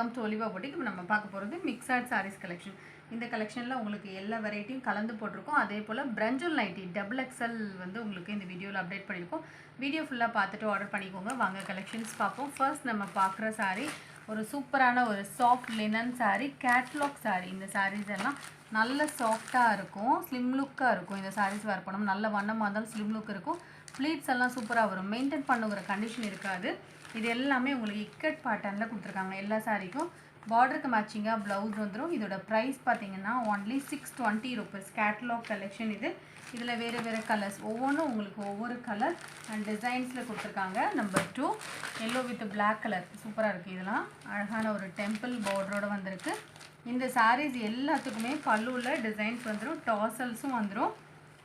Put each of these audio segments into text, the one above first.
Welcome to Olivia boutique. நம்ம பார்க்க போகிறது மிக்சட் சாரீஸ் கலெக்ஷன். இந்த கலெக்ஷனில் உங்களுக்கு எல்லா வெரைட்டியும் கலந்து போட்டிருக்கோம். அதே போல் பிரஞ்சல் நைட்டி டபுள் எக்ஸல் வந்து உங்களுக்கு இந்த வீடியோவில் அப்டேட் பண்ணியிருக்கோம். வீடியோ ஃபுல்லாக பார்த்துட்டு ஆர்டர் பண்ணிக்கோங்க. வாங்க கலெக்ஷன்ஸ் பார்ப்போம். ஃபர்ஸ்ட் நம்ம பார்க்குற சாரீ ஒரு சூப்பரான ஒரு soft linen sari, catalogue sari. இந்த சாரீஸ் எல்லாம் நல்ல சாஃப்டாக இருக்கும், ஸ்லிம் லுக்காக இருக்கும். இந்த சாரீஸ் வேர் பண்ணணும், நல்ல வண்ணமாக இருந்தாலும் ஸ்லிம் லுக் இருக்கும். ப்ளீட்ஸ் எல்லாம் சூப்பராக வரும், மெயின்டைன் பண்ணுங்கிற கண்டிஷன் இருக்காது. இது எல்லாமே உங்களுக்கு இக்கட் பேட்டர்னில் கொடுத்துருக்காங்க. எல்லா சாரீக்கும் பார்டருக்கு மேட்சிங்காக ப்ளவுஸ் வந்துடும். இதோட ப்ரைஸ் பார்த்தீங்கன்னா ஒன்லி 620 ருபீஸ். கேட்லாக் கலெக்ஷன் இது. இதில் வேறு வேறு கலர்ஸ், ஒவ்வொன்றும் உங்களுக்கு ஒவ்வொரு கலர் அண்ட் டிசைன்ஸில் கொடுத்துருக்காங்க. Number 2 yellow with black colour சூப்பராக இருக்குது. இதெல்லாம் அழகான ஒரு டெம்பிள் பார்டரோடு வந்திருக்கு. இந்த சாரீஸ் எல்லாத்துக்குமே பல்லுவில் டிசைன்ஸ் வந்துடும், டாசல்ஸும் வந்துடும்.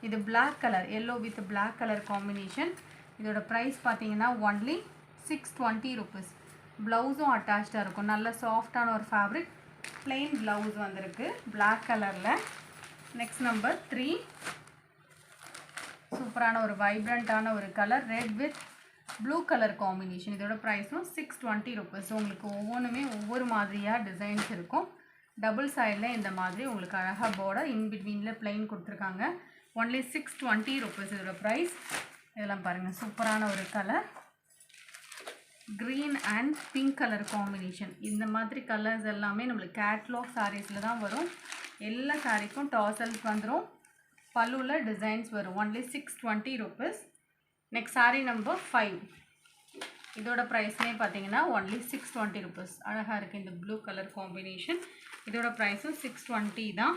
இது black colour, yellow with black colour combination. இதோட ப்ரைஸ் பார்த்தீங்கன்னா ஒன்லி 620 ருபீஸ். ப்ளவுஸும் அட்டாச்சாக இருக்கும், நல்ல சாஃப்டான ஒரு ஃபேப்ரிக். பிளெயின் ப்ளவுஸ் வந்திருக்கு பிளாக் கலரில். நெக்ஸ்ட் நம்பர் 3 சூப்பரான ஒரு வைப்ரண்ட்டான ஒரு colour, red with blue colour combination. இதோட ப்ரைஸும் 620 ருபீஸ். உங்களுக்கு ஒவ்வொன்றுமே ஒவ்வொரு மாதிரியாக டிசைன்ஸ் இருக்கும். டபுள் சைடில் இந்த மாதிரி உங்களுக்கு அழகாக பார்டர், இன்பிட்வீனில் பிளெயின் கொடுத்துருக்காங்க. ஒன்லி 620 ருபீஸ் இதோட ப்ரைஸ். இதெல்லாம் பாருங்கள், சூப்பரான ஒரு colour, green and pink colour combination. இந்த மாதிரி கலர்ஸ் எல்லாமே நம்மளுக்கு கேட்லாக் சாரீஸில் தான் வரும். எல்லா சாரீக்கும் டாசல்ஸ் வந்துடும், பல்லுவில் டிசைன்ஸ் வரும். Only 620 rupees. Next saree number 5. இதோட ப்ரைஸ்மே பார்த்தீங்கன்னா ஒன்லி 620 ருபீஸ். அழகாக இருக்குது இந்த ப்ளூ கலர் காம்பினேஷன். இதோட ப்ரைஸும் 620 தான்.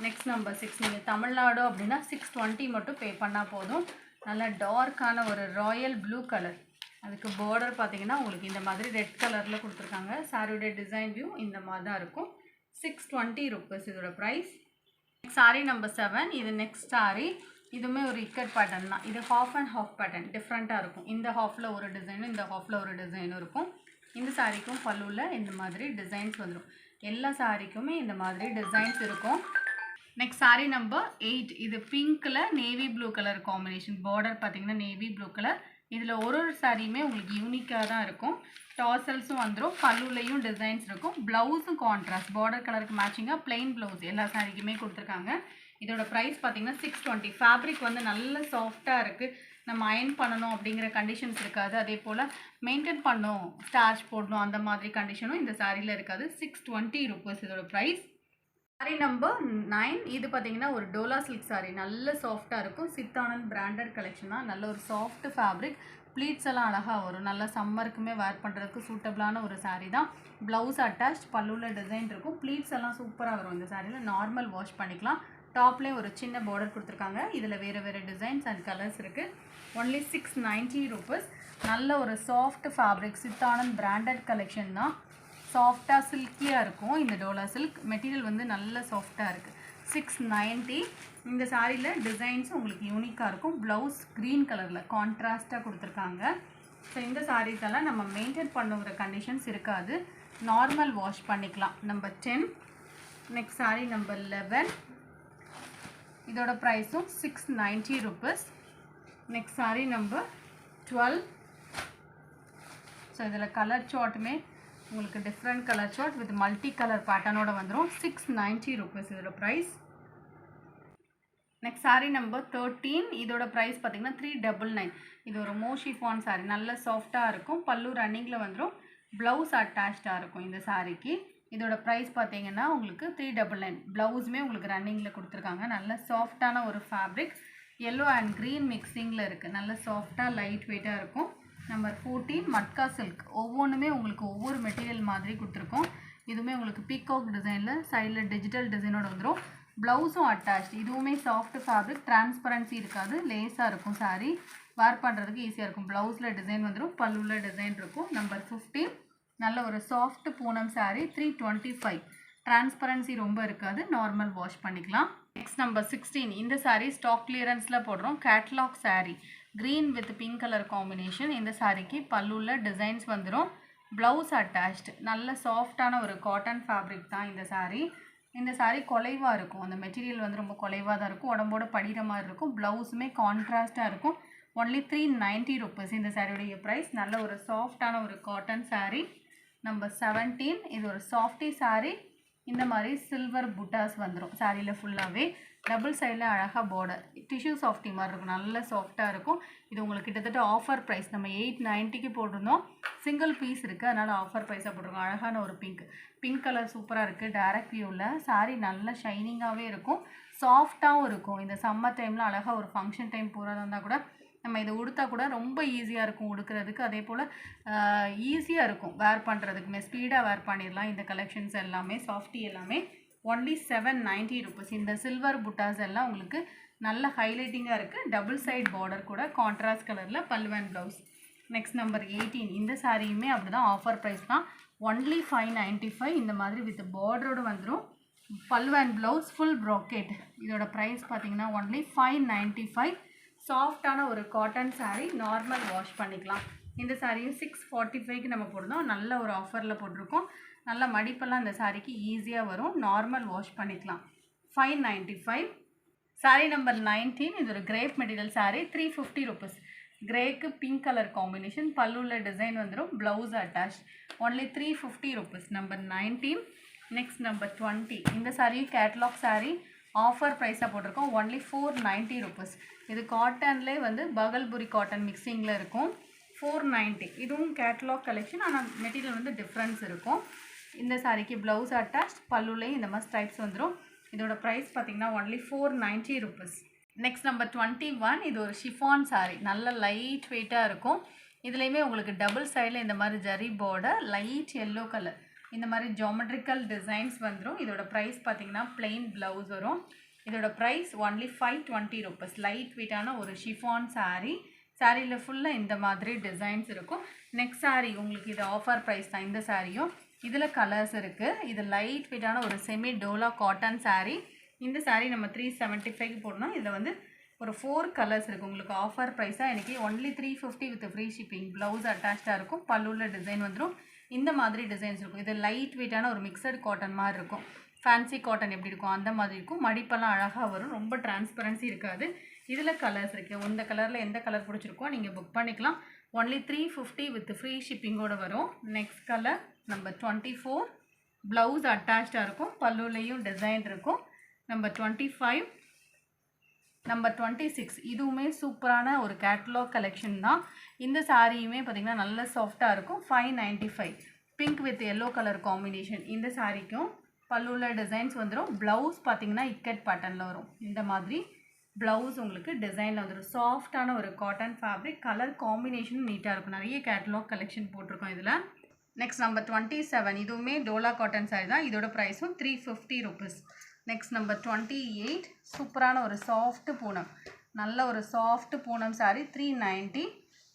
Next number 6. நீங்கள் தமிழ்நாடு அப்படின்னா 620 மட்டும் பே பண்ணால் போதும். நல்லா டார்க்கான ஒரு ராயல் ப்ளூ கலர். அதுக்கு பார்டர் பார்த்தீங்கன்னா உங்களுக்கு இந்த மாதிரி ரெட் கலரில் கொடுத்துருக்காங்க. சாரியோட டிசைன் வியூ இந்த மாதிரி தான் இருக்கும். 620 ருபீஸ் இதோட ப்ரைஸ். சாரீ நம்பர் 7. இது நெக்ஸ்ட் சாரீ. இதுவுமே ஒரு இக்கட் பேட்டர்ன் தான். இது ஹாஃப் அண்ட் ஹாஃப் பேட்டர்ன், டிஃப்ரெண்ட்டாக இருக்கும். இந்த ஹாஃபில் ஒரு டிசைனும் இந்த ஹாஃபில் ஒரு டிசைனும் இருக்கும். இந்த சாரீக்கும் பல்லுவில் இந்த மாதிரி டிசைன்ஸ் வந்துடும். எல்லா சாரீக்குமே இந்த மாதிரி டிசைன்ஸ் இருக்கும். Next saree number 8. இது பிங்க்கில் navy blue colour combination. Border பார்த்தீங்கன்னா நேவி ப்ளூ கலர். இதில் ஒரு சாரியுமே உங்களுக்கு யூனிக்காக தான் இருக்கும். டாசல்ஸும் வந்துடும், பல்லுலையும் டிசைன்ஸ் இருக்கும். ப்ளவுஸும் கான்ட்ராஸ்ட், பார்டர் கலருக்கு மேட்சிங்காக பிளெயின் ப்ளவுஸ் எல்லா சாரிக்குமே கொடுத்துருக்காங்க. இதோட ப்ரைஸ் பார்த்தீங்கன்னா 620. ஃபேப்ரிக் வந்து நல்ல சாஃப்டாக இருக்குது, நம்ம அயர்ன் பண்ணணும் அப்படிங்கிற கண்டிஷன்ஸ் இருக்காது. அதே போல் மெயின்டைன் பண்ணணும், ஸ்டார்ச் போடணும் அந்த மாதிரி கண்டிஷனும் இந்த சாரியில் இருக்காது. 620 ருபீஸ் இதோட ப்ரைஸ். சாரீ நம்பர் 9. இது பார்த்தீங்கன்னா ஒரு டோலா சில்க் சாரீ, நல்ல சாஃப்டாக இருக்கும். சித்தானந்த் பிராண்டட் கலெக்ஷன் தான். நல்ல ஒரு சாஃப்ட் ஃபேப்ரிக், ப்ளீட்ஸ் எல்லாம் அழகாக வரும். நல்ல சம்மருக்குமே வேர் பண்ணுறதுக்கு சூட்டபிளான ஒரு சாரீ தான். ப்ளவுஸ் அட்டாச், பல்லுவில் டிசைன் இருக்கும். ப்ளீட்ஸ் எல்லாம் சூப்பராக வரும் இந்த சாரியில். நார்மல் வாஷ் பண்ணிக்கலாம். டாப்லேயே ஒரு சின்ன பார்டர் கொடுத்துருக்காங்க. இதில் வேறு வேறு டிசைன்ஸ் அண்ட் கலர்ஸ் இருக்குது. Only 690 rupees. நல்ல ஒரு soft fabric, Chidanand branded collection தான். சாஃப்டாக சில்கியாக இருக்கும். இந்த டோலா சில்க் மெட்டீரியல் வந்து நல்ல சாஃப்டாக இருக்குது. 690. இந்த சாரியில் டிசைன்ஸ் உங்களுக்கு யூனிக்காக இருக்கும். ப்ளவுஸ் க்ரீன் கலரில் கான்ட்ராஸ்ட்டாக கொடுத்துருக்காங்க. ஸோ இந்த சாரீஸ் எல்லாம் நம்ம மெயின்டைன் பண்ணுங்கிற கண்டிஷன்ஸ் இருக்காது, நார்மல் வாஷ் பண்ணிக்கலாம். நம்பர் 10. Next saree number 11. இதோட ப்ரைஸும் 690 rupees. Next saree number 12. So இதில் கலர் சார்ட்டுமே உங்களுக்கு different colour chart with multi colour பேட்டர்னோட வந்துடும். 690 ருபீஸ் இதோட ப்ரைஸ். Next saree number 13. இதோட ப்ரைஸ் பார்த்தீங்கன்னா 399. இது ஒரு மோஷிஃபான் சாரீ, நல்ல சாஃப்டாக இருக்கும். பல்லு ரன்னிங்கில் வந்துடும், ப்ளவுஸ் அட்டாச்சாக இருக்கும் இந்த சாரீக்கு. இதோட ப்ரைஸ் பார்த்தீங்கன்னா உங்களுக்கு 399. ப்ளவுஸுமே உங்களுக்கு ரன்னிங்கில் கொடுத்துருக்காங்க. நல்ல சாஃப்டான ஒரு ஃபேப்ரிக், எல்லோ அண்ட் க்ரீன் மிக்சிங்கில் இருக்குது. நல்ல சாஃப்டாக லைட் வெயிட்டாக இருக்கும். Number 14 matka silk. ஒவ்வொன்றுமே உங்களுக்கு ஒவ்வொரு மெட்டீரியல் மாதிரி கொடுத்துருக்கோம். இதுவுமே உங்களுக்கு பீகாக் டிசைனில் சைடில் டிஜிட்டல் டிசைனோட வந்துடும். ப்ளவுஸும் அட்டாச். இதுவுமே சாஃப்ட் ஃபேப்ரிக், டிரான்ஸ்பரன்சி இருக்காது, லேஸாக இருக்கும். சாரீ வேர் பண்ணுறதுக்கு ஈஸியாக இருக்கும். ப்ளவுஸில் டிசைன் வந்துடும், பல்லுவில் டிசைன் இருக்கும். நம்பர் 15 நல்ல ஒரு சாஃப்ட் பூனம் சாரீ, 325. டிரான்ஸ்பரன்சி ரொம்ப இருக்காது, நார்மல் வாஷ் பண்ணிக்கலாம். Next number 16. இந்த சாரீ ஸ்டாக் கிளியரன்ஸில் போடுறோம். Catalogue sari, green with pink colour combination. இந்த சாரீக்கு பல்லுவில் டிசைன்ஸ் வந்துடும், ப்ளவுஸ் அட்டாச்டு. நல்ல சாஃப்டான ஒரு காட்டன் ஃபேப்ரிக் தான் இந்த சாரீ. இந்த சாரீ குலைவாக இருக்கும், அந்த மெட்டீரியல் வந்து ரொம்ப குலைவாக தான் இருக்கும், உடம்போட படிகிற மாதிரி இருக்கும். ப்ளவுஸுமே கான்ட்ராஸ்ட்டாக இருக்கும். ஒன்லி 390 ருபீஸ் இந்த சாரியோடைய ப்ரைஸ். நல்ல ஒரு சாஃப்டான ஒரு காட்டன் சாரீ. நம்பர் 17 இது ஒரு சாஃப்டி saree. இந்த மாதிரி சில்வர் புட்டாஸ் வந்துடும் சாரியில் ஃபுல்லாகவே. டபுள் சைடில் அழகாக பார்டர் டிஷ்யூ சாஃப்டி மாதிரி இருக்கும், நல்ல சாஃப்டாக இருக்கும். இது உங்களுக்கு கிட்டத்தட்ட ஆஃபர் ப்ரைஸ். நம்ம 890க்கு போட்டிருந்தோம், சிங்கிள் பீஸ் இருக்குது, அதனால் ஆஃபர் ப்ரைஸாக போட்டிருக்கோம். அழகான ஒரு பிங்க் கலர் சூப்பராக இருக்குது. டைரக்ட் வியூவில் சாரீ நல்ல ஷைனிங்காகவே இருக்கும், சாஃப்டாகவும் இருக்கும். இந்த சம்மர் டைமில் அழகாக ஒரு ஃபங்க்ஷன் டைம் போகிறதா இருந்தால் கூட நம்ம இதை உடுத்தா கூட ரொம்ப ஈஸியாக இருக்கும் உடுக்கிறதுக்கு. அதே போல் ஈஸியாக இருக்கும் வேர் பண்ணுறதுக்குமே, ஸ்பீடாக வேர் பண்ணிடலாம். இந்த கலெக்ஷன்ஸ் எல்லாமே சாஃப்டி எல்லாமே ஒன்லி 790 rupees. இந்த சில்வர் புட்டாஸ் எல்லாம் உங்களுக்கு நல்ல ஹைலைட்டிங்காக இருக்குது. டபுள் சைட் பார்டர் கூட கான்ட்ராஸ்ட் கலரில் பல்லு அண்ட் ப்ளவுஸ். நெக்ஸ்ட் நம்பர் 18 இந்த சாரியுமே அப்படி தான், ஆஃபர் ப்ரைஸ் தான், ஒன்லி 595. இந்த மாதிரி வித் பார்டரோடு வந்துடும். பல்லு அண்ட் ப்ளவுஸ் ஃபுல் ப்ராக்கெட். இதோட ப்ரைஸ் பார்த்தீங்கன்னா ஒன்லி 595. சாஃப்டான ஒரு காட்டன் saree, நார்மல் வாஷ் பண்ணிக்கலாம். இந்த சாரியும் 645க்கு நம்ம போடுறோம், நல்ல ஒரு ஆஃபரில் போட்டிருக்கோம். நல்ல மடிப்பெல்லாம் இந்த சாரிக்கு ஈஸியாக வரும், நார்மல் வாஷ் பண்ணிக்கலாம். 595. சாரீ நம்பர் 19 இது ஒரு கிரேப் மெட்டீரியல் saree, 350 rupees. கிரேக்கு பிங்க் கலர் காம்பினேஷன், பல்லுள்ள டிசைன் வந்துடும், blouse attach. Only 350 rupees. Number 19. Next number 20 இந்த சாரியும் கேட்லாக் saree, ஆஃபர் ப்ரைஸாக போட்டிருக்கோம், ஒன்லி 490 rupees. இது காட்டன்லேயே வந்து பகல்புரி காட்டன் மிக்சிங்கில் இருக்கும், 490. இதுவும் கேட்லாக் கலெக்ஷன், ஆனால் மெட்டீரியல் வந்து டிஃப்ரென்ஸ் இருக்கும். இந்த சாரிக்கு ப்ளவுஸ் அட்டாச், பல்லுலேயும் இந்த மாதிரி ஸ்ட்ரைப்ஸ் வந்துடும். இதோட ப்ரைஸ் பார்த்திங்கன்னா ஒன்லி 490 rupees. நெக்ஸ்ட் நம்பர் 21 இது ஒரு ஷிஃபான் saree, நல்ல லைட் வெயிட்டாக இருக்கும். இதுலேயுமே உங்களுக்கு டபுள் சைடில் இந்த மாதிரி zari border, light yellow colour, இந்த மாதிரி ஜாமெட்ரிக்கல் டிசைன்ஸ் வந்துடும். இதோட ப்ரைஸ் பார்த்திங்கன்னா பிளெயின் ப்ளவுஸ் வரும். இதோட ப்ரைஸ் ஒன்லி 520 rupees. லைட் வெயிட்டான ஒரு ஷிஃபான் saree. சாரியில் ஃபுல்லாக இந்த மாதிரி டிசைன்ஸ் இருக்கும். நெக்ஸ்ட் saree உங்களுக்கு இது ஆஃபர் ப்ரைஸ் தான். இந்த சாரியும் இதில் கலர்ஸ் இருக்குது. இது லைட் வெயிட்டான ஒரு செமி டோலா காட்டன் saree. இந்த saree நம்ம 375க்கு போடணும். இதில் வந்து ஒரு 4 கலர்ஸ் இருக்குது. உங்களுக்கு ஆஃபர் ப்ரைஸாக எனக்கு only 350 with free shipping. Blouse அட்டாச்சாக இருக்கும், பல்லுள்ள டிசைன் வந்துடும். இந்த மாதிரி டிசைன்ஸ் இருக்கும். இது லைட் வெயிட்டான ஒரு மிக்சட் காட்டன் மாதிரி இருக்கும். ஃபேன்சி காட்டன் எப்படி இருக்கும் அந்த மாதிரி இருக்கும். மடிப்பெல்லாம் அழகாக வரும், ரொம்ப டிரான்ஸ்பரன்சி இருக்காது. இதில் கலர்ஸ் இருக்குது. இந்த கலரில் எந்த கலர் பிடிச்சிருக்கோ நீங்கள் புக் பண்ணிக்கலாம். ஒன்லி 350 வித் ஃப்ரீ ஷிப்பிங்கோடு வரும். நெக்ஸ்ட் கலர் நம்பர் 24 ப்ளவுஸ் அட்டாச்சாக இருக்கும், பல்லுலேயும் டிசைன் இருக்கும். நம்பர் 25. நம்பர் 26 இதுவுமே சூப்பரான ஒரு கேட்லாக் கலெக்ஷன் தான். இந்த சாரியுமே பார்த்திங்கன்னா நல்ல சாஃப்டாக இருக்கும், 595. Pink with yellow colour combination. இந்த சாரிக்கும் பல்லுவில் டிசைன்ஸ் வந்துடும். ப்ளவுஸ் பார்த்திங்கன்னா இக்கட் பேட்டர்னில் வரும். இந்த மாதிரி ப்ளவுஸ் உங்களுக்கு டிசைனில் வந்துடும். சாஃப்டான ஒரு காட்டன் ஃபேப்ரிக், கலர் காம்பினேஷன் நீட்டாக இருக்கும். நிறைய கேட்லாக் கலெக்ஷன் போட்டிருக்கோம் இதில். நெக்ஸ்ட் நம்பர் 27 இதுவுமே டோலா காட்டன் saree தான். இதோட ப்ரைஸும் 350 rupees. நெக்ஸ்ட் நம்பர் 28 சூப்பரான ஒரு சாஃப்ட் பூனம், நல்ல ஒரு சாஃப்ட் பூனம் saree, 390.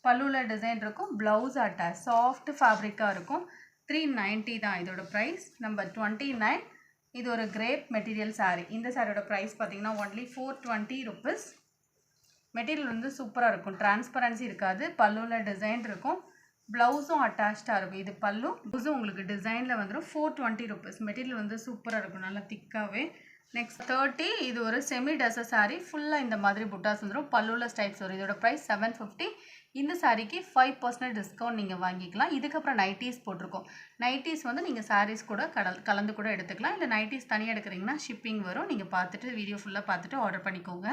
பல்லுவில் டிசைன் இருக்கும், ப்ளவுஸ் அட்டாச், சாஃப்ட் ஃபேப்ரிக்காக இருக்கும், 390 தான் இதோட ப்ரைஸ். நம்பர் 29 இது ஒரு கிரேப் மெட்டீரியல் saree. இந்த சாரியோட ப்ரைஸ் பார்த்திங்கன்னா ஒன்லி 420 rupees. மெட்டீரியல் வந்து சூப்பராக இருக்கும், டிரான்ஸ்பரன்சி இருக்காது, பல்லுவில் டிசைன் இருக்கும், ப்ளவுஸும் அட்டாச்சாக இருக்கும். இது பல்லு, ப்ளவுஸும் உங்களுக்கு டிசைனில் வந்துடும், 420 rupees. மெட்டீரியல் வந்து சூப்பராக இருக்கும், நல்லா திக்காகவே. நெக்ஸ்ட் 30 இது ஒரு செமி டசர் saree, ஃபுல்லாக இந்த மாதிரி புட்டாஸ் வந்துடும், பல்லுவில் ஸ்டைப்ஸ் வரும். இதோட ப்ரைஸ் 750. இந்த சாரிக்கு 5% டிஸ்கவுண்ட் நீங்கள் வாங்கிக்கலாம். இதுக்கப்புறம் நைட்டிஸ் போட்டிருக்கோம். நைட்டிஸ் வந்து நீங்கள் சாரீஸ் கூட கலந்து கூட எடுத்துக்கலாம். இல்லை நைட்டிஸ் தனியாக எடுக்கிறீங்கன்னா ஷிப்பிங் வரும். நீங்கள் பார்த்துட்டு வீடியோ ஃபுல்லாக பார்த்துட்டு ஆர்டர் பண்ணிக்கோங்க.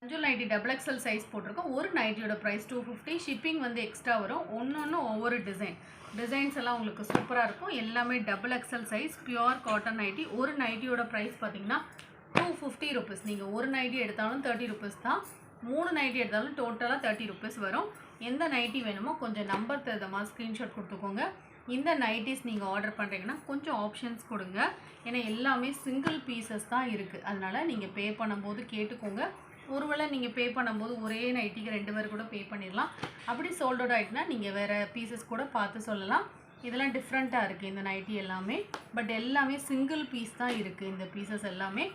மஞ்சள் நைட்டி டபுள் எக்ஸல் சைஸ் போட்டிருக்கோம். ஒரு நைட்டியோட ப்ரைஸ் 250. ஷிப்பிங் வந்து எக்ஸ்ட்ரா வரும். ஒன்று ஒவ்வொரு டிசைன்ஸ் எல்லாம் உங்களுக்கு சூப்பராக இருக்கும். எல்லாமே double XL size pure cotton nighty. ஒரு நைட்டியோட ப்ரைஸ் பார்த்தீங்கன்னா 250 rupees. நீங்கள் ஒரு நைட்டி எடுத்தாலும் 30 rupees தான். 3 நைட்டி எடுத்தாலும் டோட்டலாக 30 rupees வரும். எந்த நைட்டி வேணுமோ கொஞ்சம் நம்பர் தருதமாக ஸ்க்ரீன்ஷாட் கொடுத்துக்கோங்க. இந்த நைட்டிஸ் நீங்கள் ஆர்டர் பண்ணுறீங்கன்னா கொஞ்சம் ஆப்ஷன்ஸ் கொடுங்க. ஏன்னா எல்லாமே சிங்கிள் பீசஸ் தான் இருக்குது. அதனால் நீங்கள் பே பண்ணும்போது கேட்டுக்கோங்க. ஒருவேளை நீங்கள் பே பண்ணும்போது ஒரே நைட்டிக்கு 2 பேர் கூட பே பண்ணிடலாம். அப்படி சோல்ட் அவுட் ஆகிட்டுனா நீங்கள் வேறு பீசஸ் கூட பார்த்து சொல்லலாம். இதெல்லாம் டிஃப்ரெண்ட்டாக இருக்குது இந்த நைட்டி எல்லாமே. பட் எல்லாமே சிங்கிள் பீஸ் தான் இருக்குது. இந்த பீசஸ் எல்லாமே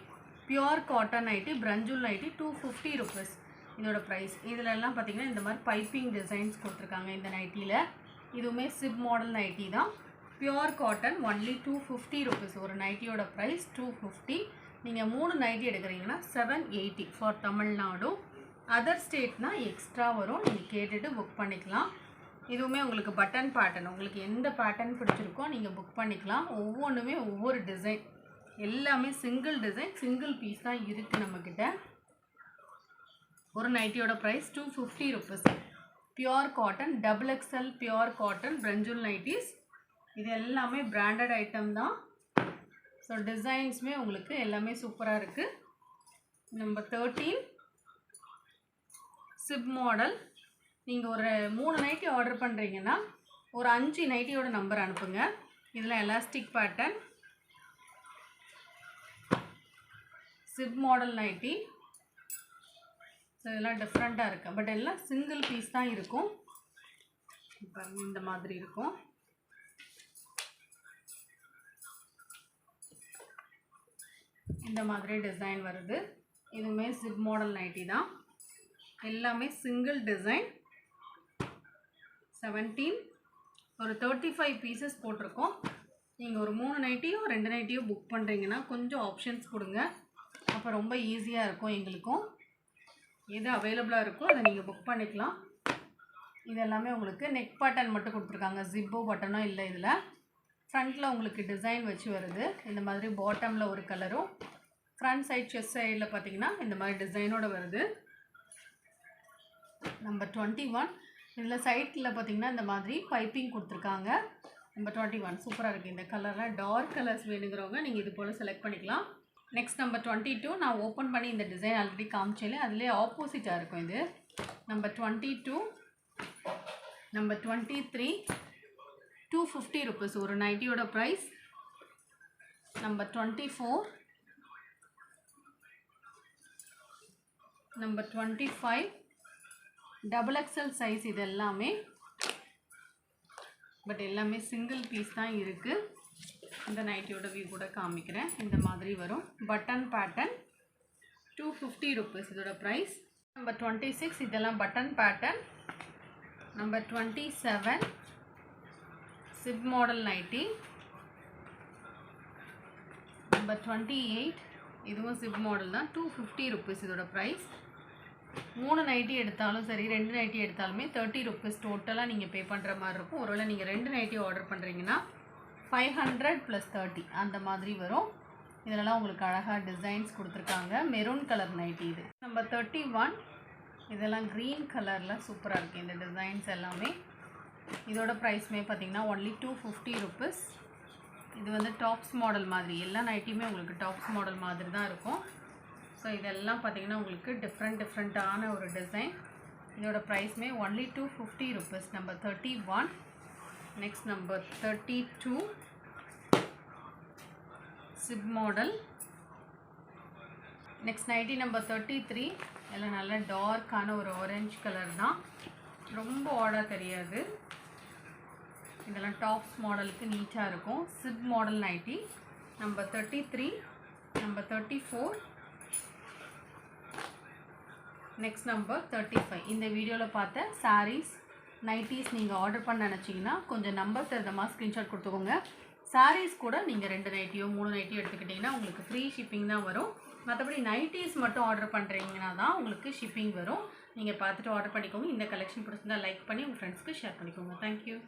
பியூர் காட்டன் நைட்டி, பிரஞ்சுல் நைட்டி, 250 rupees இதோட ப்ரைஸ். இதில் எல்லாம் பார்த்திங்கன்னா இந்த மாதிரி பைப்பிங் டிசைன்ஸ் கொடுத்துருக்காங்க இந்த நைட்டியில். இதுவுமே சிப் மாடல் நைட்டி தான், பியூர் காட்டன், ஒன்லி 250 rupees. ஒரு நைட்டியோட ப்ரைஸ் 250. நீங்கள் 3 நைட்டி எடுக்கிறீங்கன்னா 780 ஃபார் தமிழ்நாடு. அதர் ஸ்டேட்னால் எக்ஸ்ட்ரா வரும், நீங்கள் கேட்டுட்டு புக் பண்ணிக்கலாம். இதுவுமே உங்களுக்கு பட்டன் பேட்டர்ன். உங்களுக்கு எந்த பேட்டர்ன் பிடிச்சிருக்கோ நீங்கள் புக் பண்ணிக்கலாம். ஒவ்வொன்றுமே ஒவ்வொரு டிசைன், எல்லாமே சிங்கிள் டிசைன், சிங்கிள் பீஸ் தான் இருக்குது நம்மக்கிட்ட. ஒரு நைட்டியோட price 250 rupees. Pure cotton, XXL pure cotton பிரஞ்சூல் நைட்டிஸ். இது எல்லாமே பிராண்டட் ஐட்டம் தான். ஸோ டிசைன்ஸுமே உங்களுக்கு எல்லாமே சூப்பராக இருக்குது. Number 13 zip model. நீங்கள் ஒரு 3 நைட்டி ஆர்டர் பண்ணுறீங்கன்னா ஒரு 5 நைட்டியோட நம்பர் அனுப்புங்க. இதில் elastic pattern chip model nightie. So இதெல்லாம் டிஃப்ரெண்ட்டாக இருக்குது, பட் எல்லாம் சிங்கிள் பீஸ் தான் இருக்கும். இப்போ இந்த மாதிரி இருக்கும். இந்த மாதிரி டிசைன் வருது. இதுவுமே சிப் மாடல் நைட்டி தான். எல்லாமே சிங்கிள் டிசைன். 17 ஒரு 35 பீசஸ் போட்டிருக்கோம். நீங்கள் ஒரு 3 நைட்டியோ 2 நைட்டியோ புக் பண்ணுறீங்கன்னா கொஞ்சம் ஆப்ஷன்ஸ் கொடுங்க, அப்போ ரொம்ப ஈஸியாக இருக்கும். எங்களுக்கும் எது அவைலபிளாக இருக்கோ அதை நீங்கள் புக் பண்ணிக்கலாம். இது எல்லாமே உங்களுக்கு நெக் பட்டன் மட்டும் கொடுத்துருக்காங்க, ஜிப்போ பட்டனும் இல்லை. இதில் ஃப்ரண்ட்டில் உங்களுக்கு டிசைன் வச்சு வருது. இந்த மாதிரி பாட்டமில் ஒரு கலரும், ஃப்ரண்ட் சைட் செஸ்ட் சைடில் பார்த்தீங்கன்னா இந்த மாதிரி டிசைனோடு வருது. நம்பர் 21 இதில் சைட்டில் பார்த்தீங்கன்னா இந்த மாதிரி பைப்பிங் கொடுத்துருக்காங்க. நம்பர் 21 சூப்பராக இருக்குது. இந்த கலரில் டார்க் கலர்ஸ் வேணுங்கிறவங்க நீங்கள் இது போல் செலக்ட் பண்ணிக்கலாம். நெக்ஸ்ட் நம்பர் 22 நான் ஓப்பன் பண்ணி இந்த டிசைன் ஆல்ரெடி காமிச்சேன், அதிலே ஆப்போசிட்டாக இருக்கும் இது. நம்பர் 22 நம்பர் 23 250 ருபீஸ் ஒரு நைட்டியோட price. Number 24 number 25 XXL size. இது எல்லாமே பட் எல்லாமே சிங்கிள் பீஸ் தான் இருக்குது. இந்த நைட்டியோட வியூ கூட காமிக்கிறேன். இந்த மாதிரி வரும் பட்டன் பேட்டர்ன். 250 ருபீஸ் இதோட ப்ரைஸ். நம்பர் 26 இதெல்லாம் button pattern. Number 27 chip model nightie. Number 28 இதுவும் சிப் மாடல் தான். 250 ருபீஸ் இதோட ப்ரைஸ். 3 நைட்டி எடுத்தாலும் சரி 2 நைட்டி எடுத்தாலுமே 30 ருபீஸ் டோட்டலாக நீங்கள் பே பண்ணுற மாதிரி இருக்கும். ஒருவேளை நீங்கள் 2 நைட்டி ஆர்டர் பண்ணுறீங்கன்னா 500 + 30 அந்த மாதிரி வரும். இதிலலாம் உங்களுக்கு அழகாக டிசைன்ஸ் கொடுத்துருக்காங்க. மெரூன் கலர் நைட்டி இது. நம்பர் 31 இதெல்லாம் க்ரீன் கலரில் சூப்பராக இருக்குது இந்த டிசைன்ஸ் எல்லாமே. இதோட ப்ரைஸ்மே பார்த்திங்கன்னா ஒன்லி 250 ருபீஸ். இது வந்து டாப்ஸ் மாடல் மாதிரி, எல்லா நைட்டியுமே உங்களுக்கு டாப்ஸ் மாடல் மாதிரி தான் இருக்கும். ஸோ இதெல்லாம் பார்த்திங்கன்னா உங்களுக்கு டிஃப்ரெண்ட்டான ஒரு டிசைன். இதோட ப்ரைஸ்மே only 250 rupees. Number 31. Next number 32 zip model. Next nighty number 33 எல்லாம் நல்ல டார்க்கான ஒரு ஆரஞ்சு கலர் தான், ரொம்ப ஆடாக தெரியாது. இதெல்லாம் டாப்ஸ் மாடலுக்கு நீட்டாக இருக்கும். Chip model nightie. Number 33 number 34 next number 35. இந்த வீடியோவில் பார்த்த சாரீஸ் நைட்டிஸ் நீங்கள் ஆர்டர் பண்ண நினச்சிங்கன்னா கொஞ்சம் நம்பர் தகுந்தமாக ஸ்க்ரீன்ஷாட் கொடுத்துக்கோங்க. சாரீஸ் கூட நீங்கள் 2 நைட்டியோ 3 நைட்டியோ எடுத்துக்கிட்டிங்கன்னா உங்களுக்கு ஃப்ரீ ஷிப்பிங் தான் வரும். மற்றபடி நைட்டிஸ் மட்டும் ஆர்டர் பண்ணுறீங்கன்னா தான் உங்களுக்கு ஷிப்பிங் வரும். நீங்கள் பார்த்துட்டு ஆர்டர் பண்ணிக்கோங்க. இந்த கலெக்ஷன் பிடிச்சிருந்தா லைக் பண்ணி உங்கள் ஃப்ரெண்ட்ஸ்க்கு ஷேர் பண்ணிக்கோங்க. தேங்க்யூ.